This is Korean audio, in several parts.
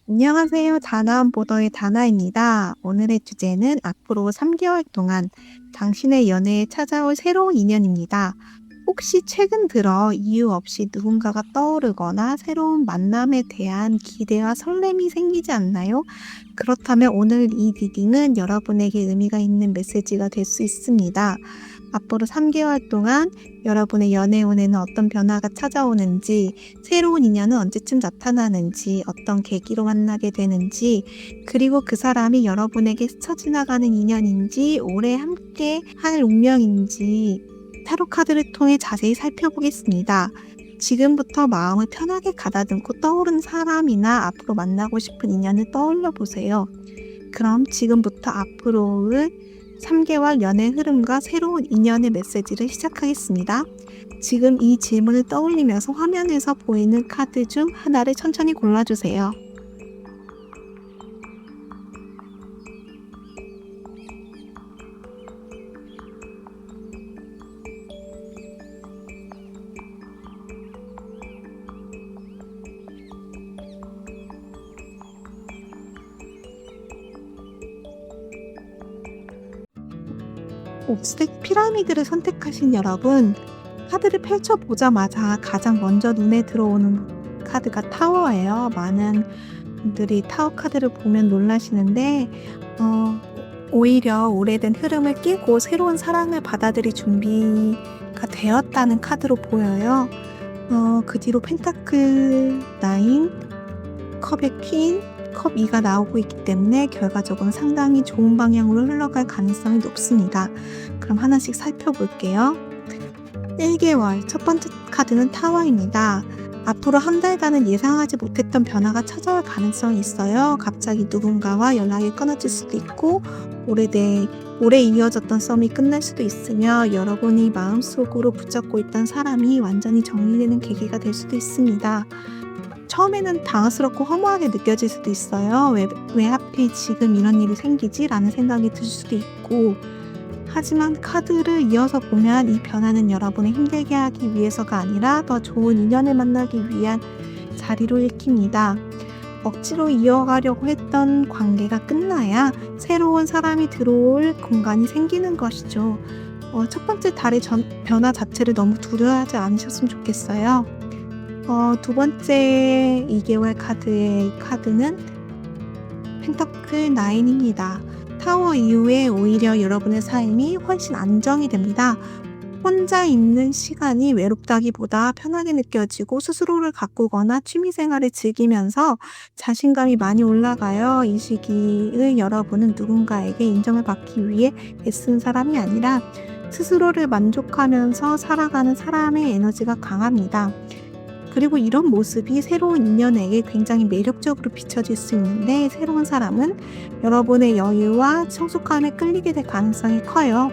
안녕하세요. 다나원 보더의 다나입니다. 오늘의 주제는 앞으로 3개월 동안 당신의 연애에 찾아올 새로운 인연입니다. 혹시 최근 들어 이유 없이 누군가가 떠오르거나 새로운 만남에 대한 기대와 설렘이 생기지 않나요? 그렇다면 오늘 이 리딩은 여러분에게 의미가 있는 메시지가 될 수 있습니다. 앞으로 3개월 동안 여러분의 연애운에는 어떤 변화가 찾아오는지, 새로운 인연은 언제쯤 나타나는지, 어떤 계기로 만나게 되는지, 그리고 그 사람이 여러분에게 스쳐 지나가는 인연인지, 오래 함께 할 운명인지 타로 카드를 통해 자세히 살펴보겠습니다. 지금부터 마음을 편하게 가다듬고 떠오른 사람이나 앞으로 만나고 싶은 인연을 떠올려 보세요. 그럼 지금부터 앞으로의 3개월 연애 흐름과 새로운 인연의 메시지를 시작하겠습니다. 지금 이 질문을 떠올리면서 화면에서 보이는 카드 중 하나를 천천히 골라주세요. 옥색 피라미드를 선택하신 여러분, 카드를 펼쳐보자마자 가장 먼저 눈에 들어오는 카드가 타워예요. 많은 분들이 타워 카드를 보면 놀라시는데 오히려 오래된 흐름을 깨고 새로운 사랑을 받아들일 준비가 되었다는 카드로 보여요. 그 뒤로 펜타클 9, 컵의 퀸, 컵 2가 나오고 있기 때문에 결과적으로 상당히 좋은 방향으로 흘러갈 가능성이 높습니다. 그럼 하나씩 살펴볼게요. 1개월, 첫 번째 카드는 타워입니다. 앞으로 한 달간은 예상하지 못했던 변화가 찾아올 가능성이 있어요. 갑자기 누군가와 연락이 끊어질 수도 있고 오래 이어졌던 썸이 끝날 수도 있으며 여러분이 마음속으로 붙잡고 있던 사람이 완전히 정리되는 계기가 될 수도 있습니다. 처음에는 당황스럽고 허무하게 느껴질 수도 있어요. 왜 하필 지금 이런 일이 생기지? 라는 생각이 들 수도 있고, 하지만 카드를 이어서 보면 이 변화는 여러분을 힘들게 하기 위해서가 아니라 더 좋은 인연을 만나기 위한 자리로 읽힙니다. 억지로 이어가려고 했던 관계가 끝나야 새로운 사람이 들어올 공간이 생기는 것이죠. 첫 번째 달의 변화 자체를 너무 두려워하지 않으셨으면 좋겠어요. 두 번째 2개월 카드의 카드는 펜터클 9입니다. 타워 이후에 오히려 여러분의 삶이 훨씬 안정이 됩니다. 혼자 있는 시간이 외롭다기보다 편하게 느껴지고 스스로를 가꾸거나 취미생활을 즐기면서 자신감이 많이 올라가요. 이 시기의 여러분은 누군가에게 인정을 받기 위해 애쓴 사람이 아니라 스스로를 만족하면서 살아가는 사람의 에너지가 강합니다. 그리고 이런 모습이 새로운 인연에게 굉장히 매력적으로 비춰질 수 있는데 새로운 사람은 여러분의 여유와 성숙함에 끌리게 될 가능성이 커요.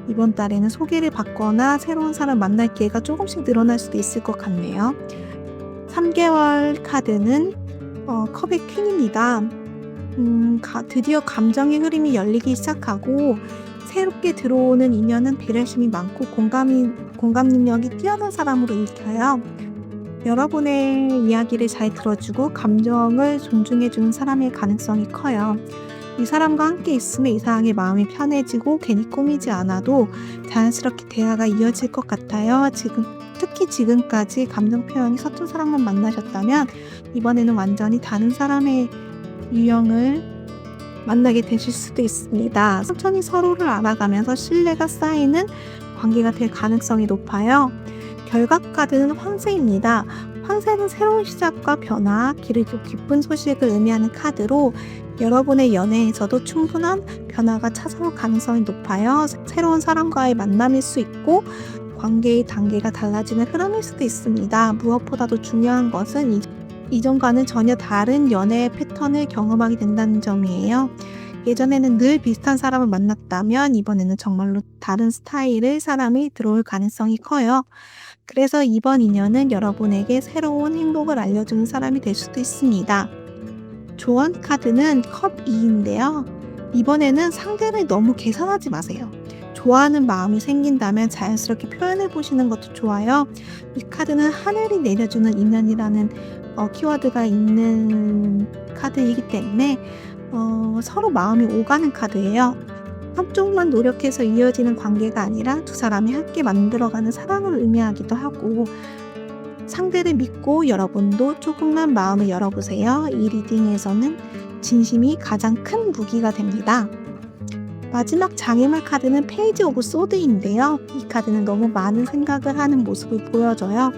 이번 달에는 소개를 받거나 새로운 사람 만날 기회가 조금씩 늘어날 수도 있을 것 같네요. 3개월 카드는 컵의 퀸입니다. 드디어 감정의 흐름이 열리기 시작하고 새롭게 들어오는 인연은 배려심이 많고 공감 능력이 뛰어난 사람으로 읽혀요. 여러분의 이야기를 잘 들어주고 감정을 존중해주는 사람의 가능성이 커요. 이 사람과 함께 있으면 이상하게 마음이 편해지고 괜히 꾸미지 않아도 자연스럽게 대화가 이어질 것 같아요. 특히 지금까지 감정 표현이 서툰 사람만 만나셨다면 이번에는 완전히 다른 사람의 유형을 만나게 되실 수도 있습니다. 천천히 서로를 알아가면서 신뢰가 쌓이는 관계가 될 가능성이 높아요. 결과 카드는 황새입니다. 황새는 새로운 시작과 변화, 그리고 기쁜 소식을 의미하는 카드로 여러분의 연애에서도 충분한 변화가 찾아올 가능성이 높아요. 새로운 사람과의 만남일 수 있고 관계의 단계가 달라지는 흐름일 수도 있습니다. 무엇보다도 중요한 것은 이전과는 전혀 다른 연애의 패턴을 경험하게 된다는 점이에요. 예전에는 늘 비슷한 사람을 만났다면 이번에는 정말로 다른 스타일의 사람이 들어올 가능성이 커요. 그래서 이번 인연은 여러분에게 새로운 행복을 알려주는 사람이 될 수도 있습니다. 조언 카드는 컵 2인데요. 이번에는 상대를 너무 계산하지 마세요. 좋아하는 마음이 생긴다면 자연스럽게 표현해 보시는 것도 좋아요. 이 카드는 하늘이 내려주는 인연이라는 키워드가 있는 카드이기 때문에 서로 마음이 오가는 카드예요. 한쪽만 노력해서 이어지는 관계가 아니라 두 사람이 함께 만들어가는 사랑을 의미하기도 하고, 상대를 믿고 여러분도 조금만 마음을 열어보세요. 이 리딩에서는 진심이 가장 큰 무기가 됩니다. 마지막 장애물 카드는 페이지 오브 소드인데요. 이 카드는 너무 많은 생각을 하는 모습을 보여줘요.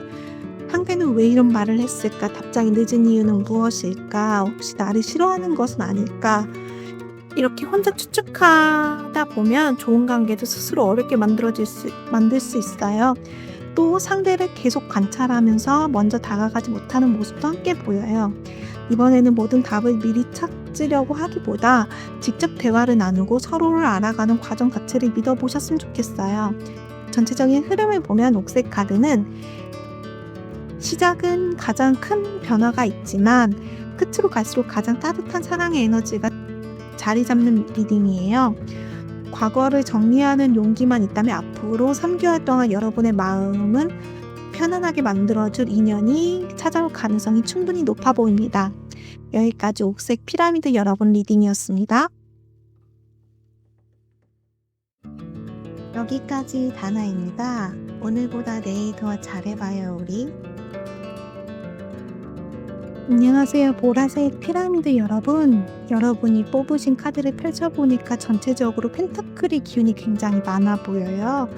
상대는 왜 이런 말을 했을까? 답장이 늦은 이유는 무엇일까? 혹시 나를 싫어하는 것은 아닐까? 이렇게 혼자 추측하다 보면 좋은 관계도 스스로 어렵게 만들 수 있어요. 또 상대를 계속 관찰하면서 먼저 다가가지 못하는 모습도 함께 보여요. 이번에는 모든 답을 미리 찾으려고 하기보다 직접 대화를 나누고 서로를 알아가는 과정 자체를 믿어보셨으면 좋겠어요. 전체적인 흐름을 보면 옥색 카드는 시작은 가장 큰 변화가 있지만 끝으로 갈수록 가장 따뜻한 사랑의 에너지가 자리 잡는 리딩이에요. 과거를 정리하는 용기만 있다면 앞으로 3개월 동안 여러분의 마음은 편안하게 만들어줄 인연이 찾아올 가능성이 충분히 높아 보입니다. 여기까지 옥색 피라미드 여러분 리딩이었습니다. 여기까지 다나입니다. 오늘보다 내일 더 잘해봐요 우리. 안녕하세요 보라색 피라미드 여러분. 여러분이 뽑으신 카드를 펼쳐보니까 전체적으로 펜타클의 기운이 굉장히 많아 보여요.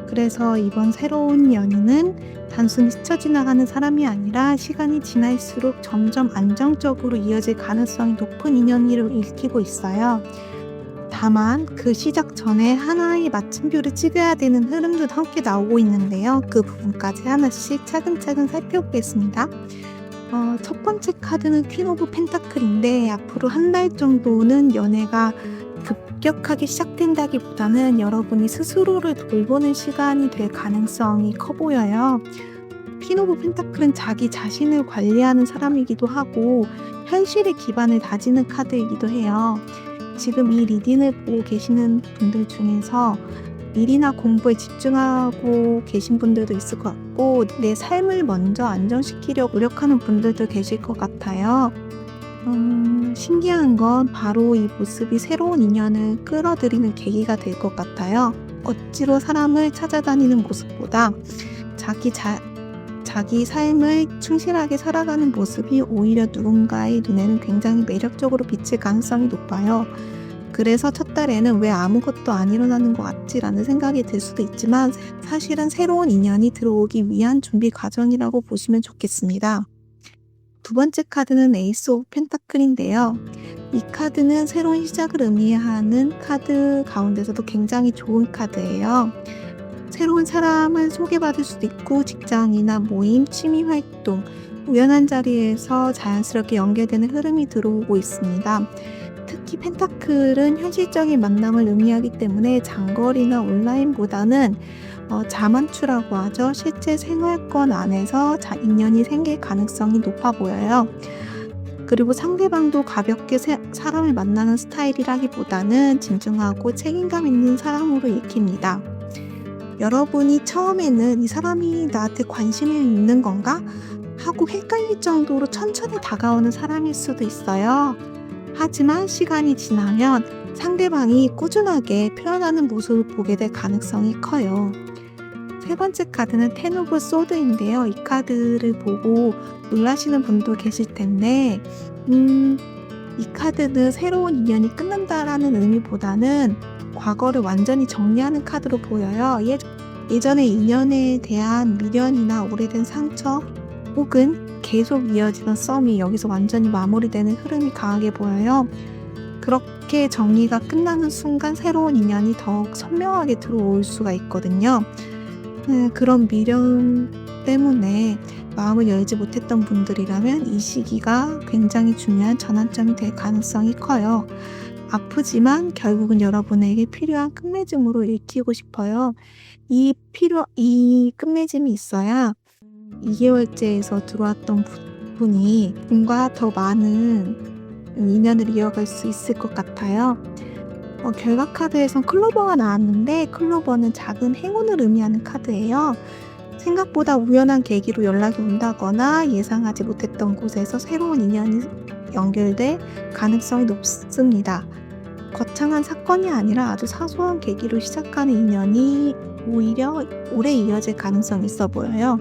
그래서 이번 새로운 연인은 단순히 스쳐 지나가는 사람이 아니라 시간이 지날수록 점점 안정적으로 이어질 가능성이 높은 인연으로 읽히고 있어요. 다만 그 시작 전에 하나의 마침표를 찍어야 되는 흐름도 함께 나오고 있는데요. 그 부분까지 하나씩 차근차근 살펴보겠습니다. 첫 번째 카드는 퀸 오브 펜타클인데 앞으로 한 달 정도는 연애가 급격하게 시작된다기보다는 여러분이 스스로를 돌보는 시간이 될 가능성이 커 보여요. 퀸 오브 펜타클은 자기 자신을 관리하는 사람이기도 하고 현실의 기반을 다지는 카드이기도 해요. 지금 이 리딩을 보고 계시는 분들 중에서 일이나 공부에 집중하고 계신 분들도 있을 것 같고 내 삶을 먼저 안정시키려고 노력하는 분들도 계실 것 같아요. 신기한 건 바로 이 모습이 새로운 인연을 끌어들이는 계기가 될 것 같아요. 억지로 사람을 찾아다니는 모습보다 자기 삶을 충실하게 살아가는 모습이 오히려 누군가의 눈에는 굉장히 매력적으로 비칠 가능성이 높아요. 그래서 첫 달에는 왜 아무것도 안 일어나는 것 같지라는 생각이 들 수도 있지만 사실은 새로운 인연이 들어오기 위한 준비 과정이라고 보시면 좋겠습니다. 두 번째 카드는 에이스 오브 펜타클인데요. 이 카드는 새로운 시작을 의미하는 카드 가운데서도 굉장히 좋은 카드예요. 새로운 사람을 소개받을 수도 있고 직장이나 모임, 취미 활동, 우연한 자리에서 자연스럽게 연결되는 흐름이 들어오고 있습니다. 특히 펜타클은 현실적인 만남을 의미하기 때문에 장거리나 온라인보다는 자만추라고 하죠. 실제 생활권 안에서 인연이 생길 가능성이 높아 보여요. 그리고 상대방도 가볍게 사람을 만나는 스타일이라기보다는 진중하고 책임감 있는 사람으로 읽힙니다. 여러분이 처음에는 이 사람이 나한테 관심이 있는 건가? 하고 헷갈릴 정도로 천천히 다가오는 사람일 수도 있어요. 하지만 시간이 지나면 상대방이 꾸준하게 표현하는 모습을 보게 될 가능성이 커요. 세 번째 카드는 텐 오브 소드인데요. 이 카드를 보고 놀라시는 분도 계실 텐데 이 카드는 새로운 인연이 끝난다라는 의미보다는 과거를 완전히 정리하는 카드로 보여요. 예전의 인연에 대한 미련이나 오래된 상처 혹은 계속 이어지던 썸이 여기서 완전히 마무리되는 흐름이 강하게 보여요. 그렇게 정리가 끝나는 순간 새로운 인연이 더욱 선명하게 들어올 수가 있거든요. 그런 미련 때문에 마음을 열지 못했던 분들이라면 이 시기가 굉장히 중요한 전환점이 될 가능성이 커요. 아프지만 결국은 여러분에게 필요한 끝맺음으로 읽히고 싶어요. 이 끝맺음이 있어야 2개월째에서 들어왔던 분이 분과 더 많은 인연을 이어갈 수 있을 것 같아요. 결과 카드에선 클로버가 나왔는데 클로버는 작은 행운을 의미하는 카드예요. 생각보다 우연한 계기로 연락이 온다거나 예상하지 못했던 곳에서 새로운 인연이 연결될 가능성이 높습니다. 거창한 사건이 아니라 아주 사소한 계기로 시작하는 인연이 오히려 오래 이어질 가능성이 있어 보여요.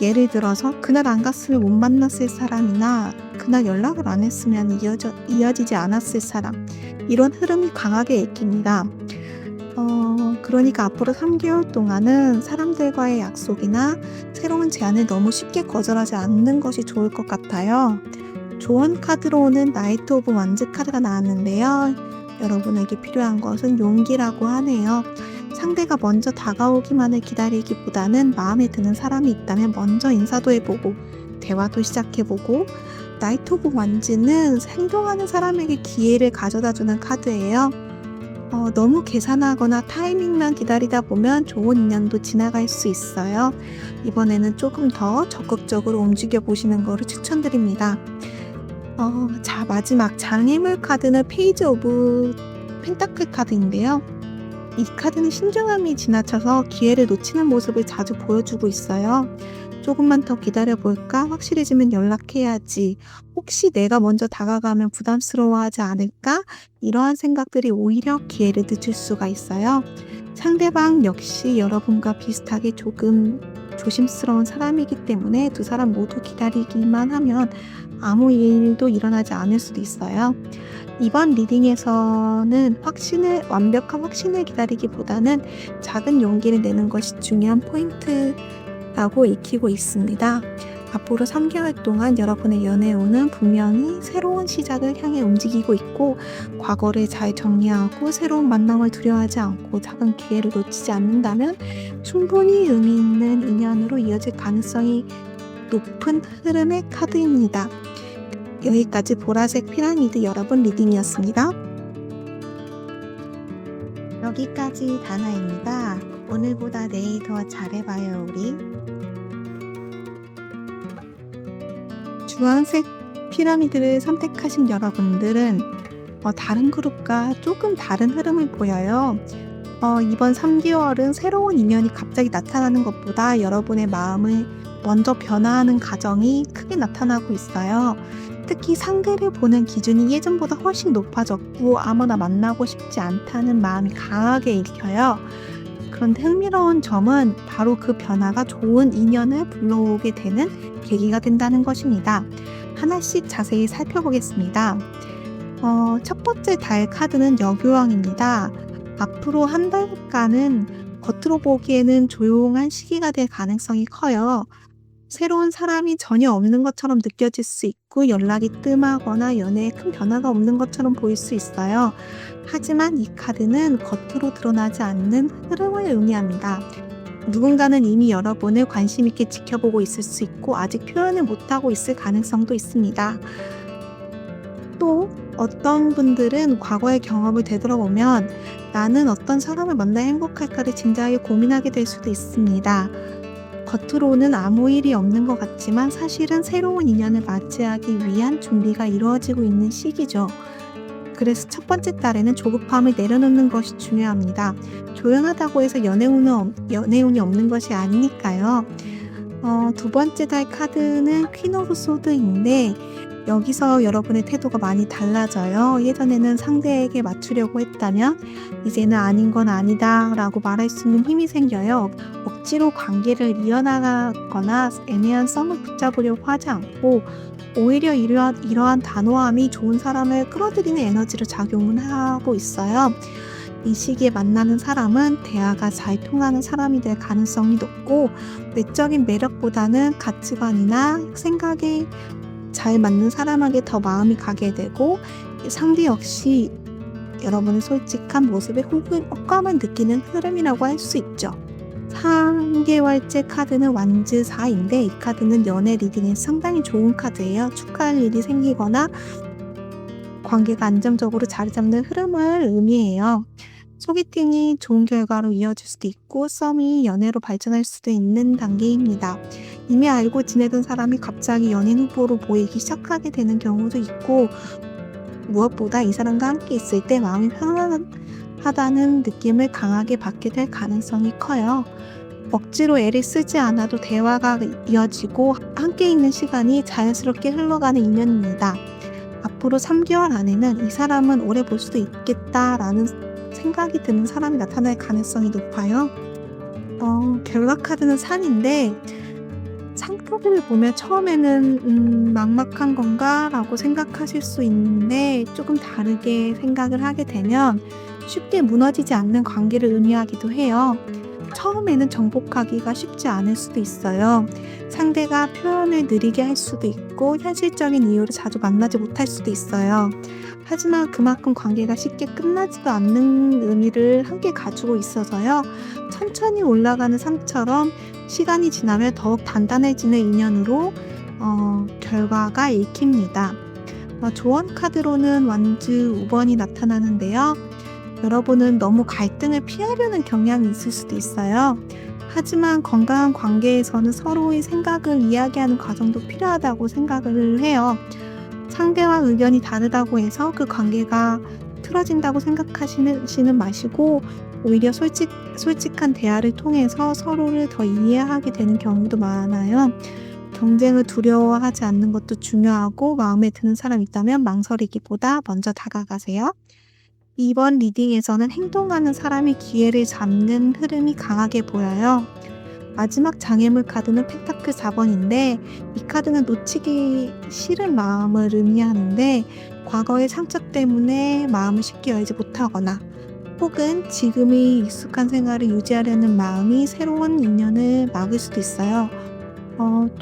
예를 들어서 그날 안 갔으면 못 만났을 사람이나 그날 연락을 안 했으면 이어지지 않았을 사람, 이런 흐름이 강하게 읽힙니다. 그러니까 앞으로 3개월 동안은 사람들과의 약속이나 새로운 제안을 너무 쉽게 거절하지 않는 것이 좋을 것 같아요. 조언 카드로는 나이트 오브 완즈 카드가 나왔는데요. 여러분에게 필요한 것은 용기라고 하네요. 상대가 먼저 다가오기만을 기다리기보다는 마음에 드는 사람이 있다면 먼저 인사도 해보고 대화도 시작해보고, 나이트 오브 완즈는 행동하는 사람에게 기회를 가져다주는 카드예요. 너무 계산하거나 타이밍만 기다리다 보면 좋은 인연도 지나갈 수 있어요. 이번에는 조금 더 적극적으로 움직여 보시는 거를 추천드립니다. 자, 마지막 장애물 카드는 페이지 오브 펜타클 카드인데요. 이 카드는 신중함이 지나쳐서 기회를 놓치는 모습을 자주 보여주고 있어요. 조금만 더 기다려볼까? 확실해지면 연락해야지. 혹시 내가 먼저 다가가면 부담스러워하지 않을까? 이러한 생각들이 오히려 기회를 늦출 수가 있어요. 상대방 역시 여러분과 비슷하게 조금 조심스러운 사람이기 때문에 두 사람 모두 기다리기만 하면 아무 일도 일어나지 않을 수도 있어요. 이번 리딩에서는 완벽한 확신을 기다리기보다는 작은 용기를 내는 것이 중요한 포인트라고 익히고 있습니다. 앞으로 3개월 동안 여러분의 연애운은 분명히 새로운 시작을 향해 움직이고 있고, 과거를 잘 정리하고 새로운 만남을 두려워하지 않고 작은 기회를 놓치지 않는다면 충분히 의미 있는 인연으로 이어질 가능성이 높은 흐름의 카드입니다. 여기까지 보라색 피라미드 여러분 리딩이었습니다. 여기까지 다나입니다. 오늘보다 내일 더 잘해봐요 우리. 주황색 피라미드를 선택하신 여러분들은 다른 그룹과 조금 다른 흐름을 보여요. 이번 3개월은 새로운 인연이 갑자기 나타나는 것보다 여러분의 마음을 먼저 변화하는 과정이 크게 나타나고 있어요. 특히 상대를 보는 기준이 예전보다 훨씬 높아졌고 아무나 만나고 싶지 않다는 마음이 강하게 읽혀요. 그런데 흥미로운 점은 바로 그 변화가 좋은 인연을 불러오게 되는 계기가 된다는 것입니다. 하나씩 자세히 살펴보겠습니다. 첫 번째 달 카드는 여교왕입니다. 앞으로 한 달간은 겉으로 보기에는 조용한 시기가 될 가능성이 커요. 새로운 사람이 전혀 없는 것처럼 느껴질 수 있고 연락이 뜸하거나 연애에 큰 변화가 없는 것처럼 보일 수 있어요. 하지만 이 카드는 겉으로 드러나지 않는 흐름을 의미합니다. 누군가는 이미 여러분을 관심 있게 지켜보고 있을 수 있고 아직 표현을 못하고 있을 가능성도 있습니다. 또 어떤 분들은 과거의 경험을 되돌아보면 나는 어떤 사람을 만나야 행복할까를 진지하게 고민하게 될 수도 있습니다. 겉으로는 아무 일이 없는 것 같지만 사실은 새로운 인연을 맞이하기 위한 준비가 이루어지고 있는 시기죠. 그래서 첫 번째 달에는 조급함을 내려놓는 것이 중요합니다. 조용하다고 해서 연애운이 없는 것이 아니니까요. 두 번째 달 카드는 퀸 오브 소드인데 여기서 여러분의 태도가 많이 달라져요. 예전에는 상대에게 맞추려고 했다면 이제는 아닌 건 아니다 라고 말할 수 있는 힘이 생겨요. 억지로 관계를 이어나가거나 애매한 썸을 붙잡으려고 하지 않고 오히려 이러한 단호함이 좋은 사람을 끌어들이는 에너지로 작용을 하고 있어요. 이 시기에 만나는 사람은 대화가 잘 통하는 사람이 될 가능성이 높고 외적인 매력보다는 가치관이나 생각에 잘 맞는 사람에게 더 마음이 가게 되고 상대 역시 여러분의 솔직한 모습에 호감을 느끼는 흐름이라고 할 수 있죠. 3개월째 카드는 완즈 4인데 이 카드는 연애 리딩에 상당히 좋은 카드예요. 축하할 일이 생기거나 관계가 안정적으로 자리 잡는 흐름을 의미해요. 소개팅이 좋은 결과로 이어질 수도 있고 썸이 연애로 발전할 수도 있는 단계입니다. 이미 알고 지내던 사람이 갑자기 연인 후보로 보이기 시작하게 되는 경우도 있고 무엇보다 이 사람과 함께 있을 때 마음이 편안하다는 느낌을 강하게 받게 될 가능성이 커요. 억지로 애를 쓰지 않아도 대화가 이어지고 함께 있는 시간이 자연스럽게 흘러가는 인연입니다. 앞으로 3개월 안에는 이 사람은 오래 볼 수도 있겠다라는 생각이 드는 사람이 나타날 가능성이 높아요. 결과 카드는 산인데 상카드를 보면 처음에는 막막한 건가? 라고 생각하실 수 있는데 조금 다르게 생각을 하게 되면 쉽게 무너지지 않는 관계를 의미하기도 해요. 처음에는 정복하기가 쉽지 않을 수도 있어요. 상대가 표현을 느리게 할 수도 있고 현실적인 이유로 자주 만나지 못할 수도 있어요. 하지만 그만큼 관계가 쉽게 끝나지도 않는 의미를 함께 가지고 있어서요. 천천히 올라가는 산처럼 시간이 지나면 더욱 단단해지는 인연으로 결과가 읽힙니다. 조언 카드로는 완즈 5번이 나타나는데요. 여러분은 너무 갈등을 피하려는 경향이 있을 수도 있어요. 하지만 건강한 관계에서는 서로의 생각을 이야기하는 과정도 필요하다고 생각을 해요. 상대와 의견이 다르다고 해서 그 관계가 틀어진다고 생각하시는 마시고 오히려 솔직한 대화를 통해서 서로를 더 이해하게 되는 경우도 많아요. 경쟁을 두려워하지 않는 것도 중요하고 마음에 드는 사람이 있다면 망설이기보다 먼저 다가가세요. 이번 리딩에서는 행동하는 사람이 기회를 잡는 흐름이 강하게 보여요. 마지막 장애물 카드는 펜타클 4번인데 이 카드는 놓치기 싫은 마음을 의미하는데 과거의 상처 때문에 마음을 쉽게 열지 못하거나 혹은 지금의 익숙한 생활을 유지하려는 마음이 새로운 인연을 막을 수도 있어요.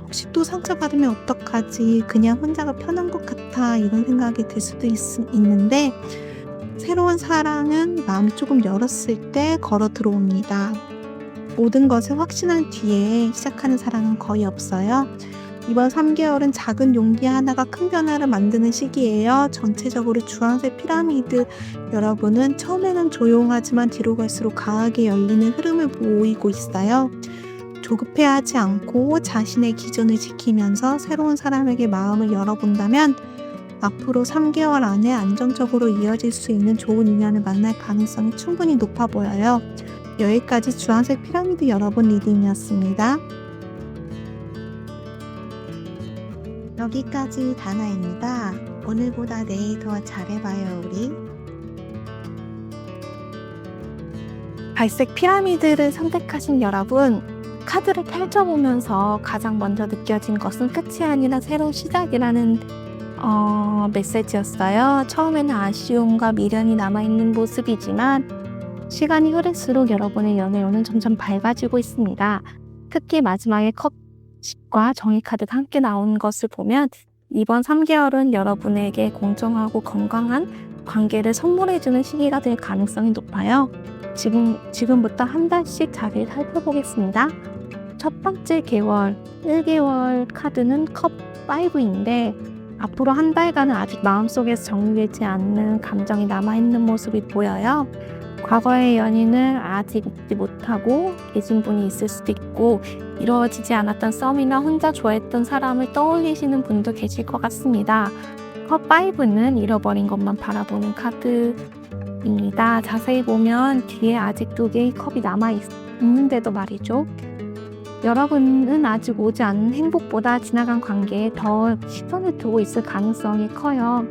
혹시 또 상처받으면 어떡하지? 그냥 혼자가 편한 것 같아. 이런 생각이 들 수도 있는데 새로운 사랑은 마음이 조금 열었을 때 걸어 들어옵니다. 모든 것을 확신한 뒤에 시작하는 사랑은 거의 없어요. 이번 3개월은 작은 용기 하나가 큰 변화를 만드는 시기예요. 전체적으로 주황색 피라미드 여러분은 처음에는 조용하지만 뒤로 갈수록 강하게 열리는 흐름을 보이고 있어요. 조급해하지 않고 자신의 기준을 지키면서 새로운 사람에게 마음을 열어본다면 앞으로 3개월 안에 안정적으로 이어질 수 있는 좋은 인연을 만날 가능성이 충분히 높아 보여요. 여기까지 주황색 피라미드 여러분 리딩이었습니다. 여기까지 다나입니다. 오늘보다 내일 더 잘해봐요 우리. 갈색 피라미드를 선택하신 여러분, 카드를 펼쳐보면서 가장 먼저 느껴진 것은 끝이 아니라 새로운 시작이라는 메시지였어요. 처음에는 아쉬움과 미련이 남아있는 모습이지만 시간이 흐를수록 여러분의 연애운은 점점 밝아지고 있습니다. 특히 마지막에 컵10과 정의 카드가 함께 나온 것을 보면 이번 3개월은 여러분에게 공정하고 건강한 관계를 선물해주는 시기가 될 가능성이 높아요. 지금부터 한 달씩 자세히 살펴보겠습니다. 첫 번째 개월, 1개월 카드는 컵5인데 앞으로 한 달간은 아직 마음속에서 정리되지 않는 감정이 남아있는 모습이 보여요. 과거의 연인을 아직 잊지 못하고 계신 분이 있을 수도 있고 이루어지지 않았던 썸이나 혼자 좋아했던 사람을 떠올리시는 분도 계실 것 같습니다. 컵5는 잃어버린 것만 바라보는 카드입니다. 자세히 보면 뒤에 아직 2개의 컵이 남아있는데도 말이죠. 여러분은 아직 오지 않은 행복보다 지나간 관계에 더 시선을 두고 있을 가능성이 커요.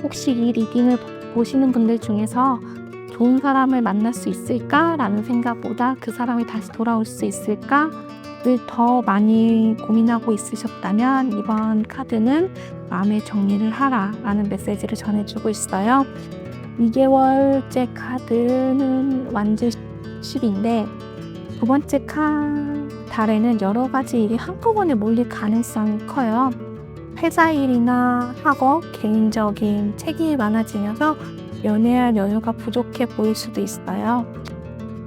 혹시 이 리딩을 보시는 분들 중에서 좋은 사람을 만날 수 있을까? 라는 생각보다 그 사람이 다시 돌아올 수 있을까? 를 더 많이 고민하고 있으셨다면 이번 카드는 마음의 정리를 하라 라는 메시지를 전해주고 있어요. 2개월째 카드는 완즈 10인데 두 번째 달에는 여러 가지 일이 한꺼번에 몰릴 가능성이 커요. 회사 일이나 학업, 개인적인 책임이 많아지면서 연애할 여유가 부족해 보일 수도 있어요.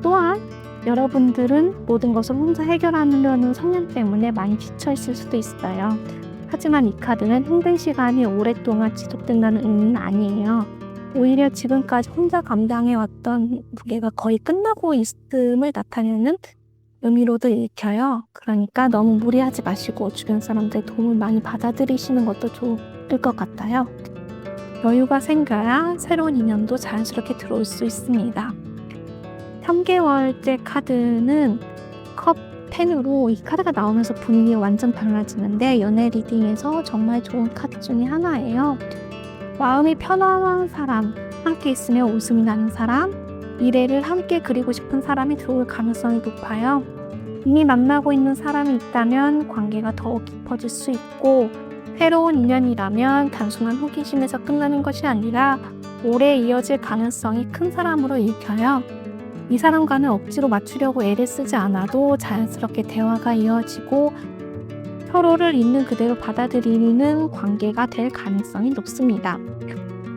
또한 여러분들은 모든 것을 혼자 해결하려는 성향 때문에 많이 지쳐있을 수도 있어요. 하지만 이 카드는 힘든 시간이 오랫동안 지속된다는 의미는 아니에요. 오히려 지금까지 혼자 감당해왔던 무게가 거의 끝나고 있음을 나타내는 의미로도 읽혀요. 그러니까 너무 무리하지 마시고 주변 사람들의 도움을 많이 받아들이시는 것도 좋을 것 같아요. 여유가 생겨야 새로운 인연도 자연스럽게 들어올 수 있습니다. 3개월째 카드는 10으로 이 카드가 나오면서 분위기가 완전 달라지는데 연애 리딩에서 정말 좋은 카드 중에 하나예요. 마음이 편안한 사람, 함께 있으며 웃음이 나는 사람, 미래를 함께 그리고 싶은 사람이 들어올 가능성이 높아요. 이미 만나고 있는 사람이 있다면 관계가 더욱 깊어질 수 있고, 새로운 인연이라면 단순한 호기심에서 끝나는 것이 아니라 오래 이어질 가능성이 큰 사람으로 읽혀요. 이 사람과는 억지로 맞추려고 애를 쓰지 않아도 자연스럽게 대화가 이어지고 서로를 있는 그대로 받아들이는 관계가 될 가능성이 높습니다.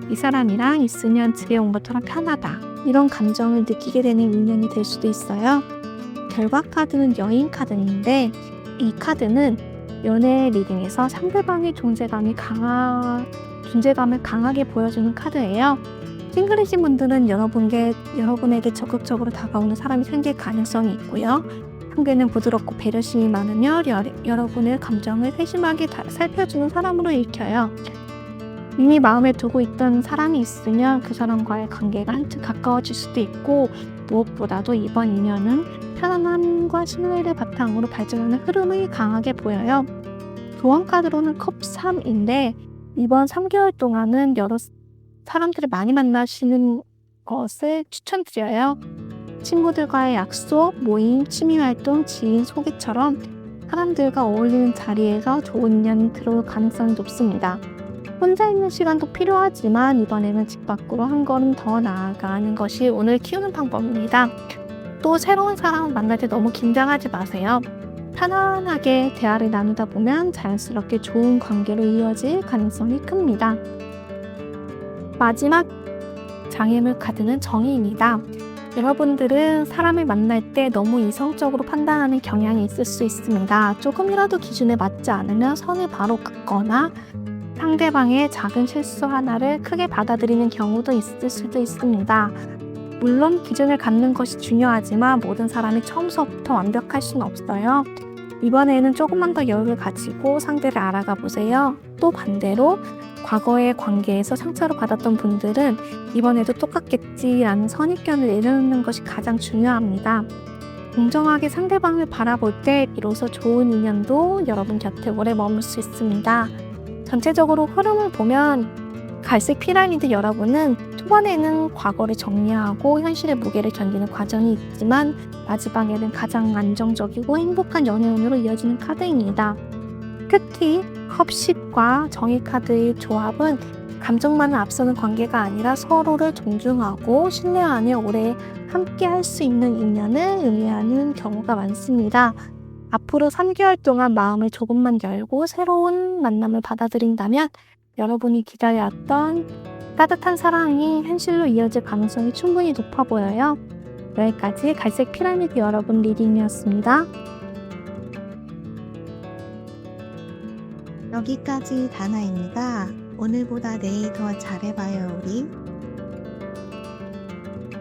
이 사람이랑 있으면 집에 온 것처럼 편하다. 이런 감정을 느끼게 되는 인연이 될 수도 있어요. 결과 카드는 여인 카드인데 이 카드는 연애 리딩에서 상대방의 존재감을 강하게 보여주는 카드예요. 싱글이신 분들은 여러분에게 적극적으로 다가오는 사람이 생길 가능성이 있고요. 상대는 부드럽고 배려심이 많으며 여러분의 감정을 세심하게 살펴주는 사람으로 읽혀요. 이미 마음에 두고 있던 사람이 있으면 그 사람과의 관계가 한층 가까워질 수도 있고, 무엇보다도 이번 인연은 편안함과 신뢰를 바탕으로 발전하는 흐름이 강하게 보여요. 조언 카드로는 컵 3인데 이번 3개월 동안은 여러 사람들을 많이 만나시는 것을 추천드려요. 친구들과의 약속, 모임, 취미활동, 지인 소개처럼 사람들과 어울리는 자리에서 좋은 인연이 들어올 가능성이 높습니다. 혼자 있는 시간도 필요하지만 이번에는 집 밖으로 한 걸음 더 나아가는 것이 운을 키우는 방법입니다. 또 새로운 사람을 만날 때 너무 긴장하지 마세요. 편안하게 대화를 나누다 보면 자연스럽게 좋은 관계로 이어질 가능성이 큽니다. 마지막 장애물 카드는 정의입니다. 여러분들은 사람을 만날 때 너무 이성적으로 판단하는 경향이 있을 수 있습니다. 조금이라도 기준에 맞지 않으면 선을 바로 긋거나 상대방의 작은 실수 하나를 크게 받아들이는 경우도 있을 수도 있습니다. 물론 기준을 갖는 것이 중요하지만 모든 사람이 처음서부터 완벽할 수는 없어요. 이번에는 조금만 더 여유를 가지고 상대를 알아가 보세요. 또 반대로 과거의 관계에서 상처를 받았던 분들은 이번에도 똑같겠지라는 선입견을 내려놓는 것이 가장 중요합니다. 공정하게 상대방을 바라볼 때 비로소 좋은 인연도 여러분 곁에 오래 머물 수 있습니다. 전체적으로 흐름을 보면 갈색 피라미드 여러분은 초반에는 과거를 정리하고 현실의 무게를 견디는 과정이 있지만 마지막에는 가장 안정적이고 행복한 연애운으로 이어지는 카드입니다. 특히 컵 10과 정의 카드의 조합은 감정만을 앞서는 관계가 아니라 서로를 존중하고 신뢰하며 오래 함께 할 수 있는 인연을 의미하는 경우가 많습니다. 앞으로 3개월 동안 마음을 조금만 열고 새로운 만남을 받아들인다면 여러분이 기다려왔던 따뜻한 사랑이 현실로 이어질 가능성이 충분히 높아 보여요. 여기까지 갈색 피라미드 여러분 리딩이었습니다. 여기까지 다나입니다. 오늘보다 내일 더 잘해봐요, 우리.